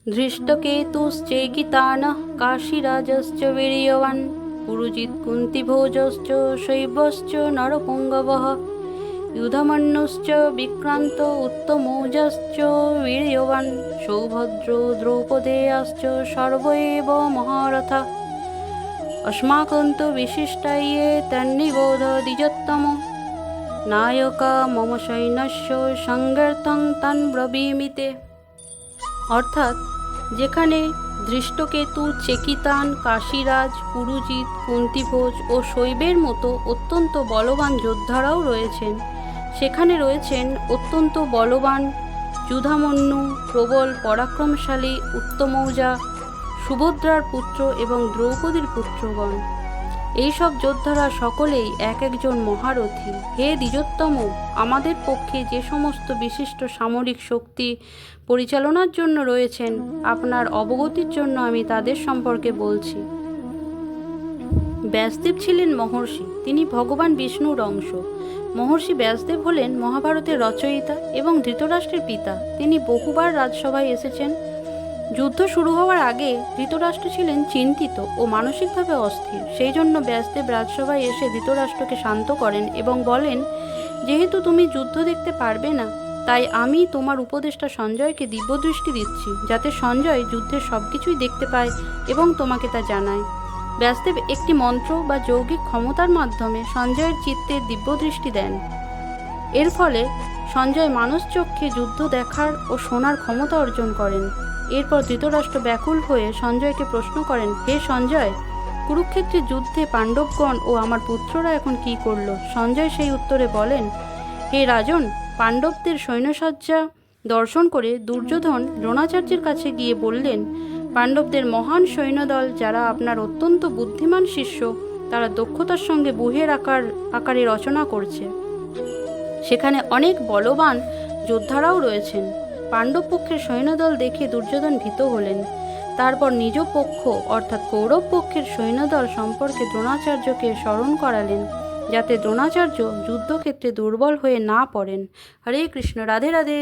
धृष्टकेतुश्चैकितानः काशीराजश्च वीर्यवान् पुरुजित् कुन्तीभोजश्च शैवश्च नरपुङ्गवः युधमन्युश्च विक्रान्त उत्तमौजाश्च वीर्यवान् सौभद्रो द्रौपदेयाश्च सर्व एव महारथा अस्माकं तु विशिष्टाये तन्निबोध द्विजोत्तम नायका मम सैन्यस्य संगर्थं तान् ब्रवीमिते। অর্থাৎ যেখানে দৃষ্টকেতু, চেকিতান, কাশীরাজ, পুরুজিৎ, কুন্তিভোজ ও শৈবের মতো অত্যন্ত বলবান যোদ্ধারাও রয়েছেন, সেখানে রয়েছেন অত্যন্ত বলবান যুধামন্যু, প্রবল পরাক্রমশালী উত্তমৌজা, সুভদ্রার পুত্র এবং দ্রৌপদীর পুত্রগণ। এইসব যোদ্ধারা সকলেই এক একজন মহারথী। হে দ্বিজোত্তম, আমাদের পক্ষে যে সমস্ত বিশিষ্ট সামরিক শক্তি পরিচালনার জন্য রয়েছেন, আপনার অবগতির জন্য আমি তাদের সম্পর্কে বলছি। ব্যাসদেব ছিলেন মহর্ষি, তিনি ভগবান বিষ্ণুর অংশ। মহর্ষি ব্যাসদেব হলেন মহাভারতের রচয়িতা এবং ধৃতরাষ্ট্রের পিতা। তিনি বহুবার রাজসভায় এসেছেন। যুদ্ধ শুরু হওয়ার আগে ধৃতরাষ্ট্র ছিলেন চিন্তিত ও মানসিকভাবে অস্থির। সেই জন্য ব্যাসদেব রাজসভায় এসে ধৃতরাষ্ট্রকে শান্ত করেন এবং বলেন, যেহেতু তুমি যুদ্ধ দেখতে পারবে না, তাই আমি তোমার উপদেষ্টা সঞ্জয়কে দিব্যদৃষ্টি দিচ্ছি, যাতে সঞ্জয় যুদ্ধের সব কিছুই দেখতে পায় এবং তোমাকে তা জানায়। ব্যাসদেব একটি মন্ত্র বা যৌগিক ক্ষমতার মাধ্যমে সঞ্জয়ের চিত্তে দিব্যদৃষ্টি দেন। এর ফলে সঞ্জয় মানসচক্ষে যুদ্ধ দেখার ও শোনার ক্ষমতা অর্জন করেন। এরপর ধৃতরাষ্ট্র ব্যাকুল হয়ে সঞ্জয়কে প্রশ্ন করেন, হে সঞ্জয়, কুরুক্ষেত্রের যুদ্ধে পাণ্ডবগণ ও আমার পুত্ররা এখন কি করল? সঞ্জয় সেই উত্তরে বলেন, হে রাজন, পাণ্ডবদের সৈন্যসজ্জা দর্শন করে দুর্যোধন দ্রোণাচার্যের কাছে গিয়ে বললেন, পাণ্ডবদের মহান সৈন্যদল, যারা আপনার অত্যন্ত বুদ্ধিমান শিষ্য, তারা দক্ষতার সঙ্গে বুহের আকারে রচনা করছে। সেখানে অনেক বলবান যোদ্ধারাও রয়েছেন। পাণ্ডব পক্ষের সৈন্যদল দেখে দুর্যোধন ভীত হলেন। তারপর নিজ পক্ষ অর্থাৎ কৌরব পক্ষের সৈন্যদল সম্পর্কে দ্রোণাচার্যকে স্মরণ করালেন, যাতে দ্রোণাচার্য যুদ্ধক্ষেত্রে দুর্বল হয়ে না পড়েন। হরে কৃষ্ণ, রাধে রাধে।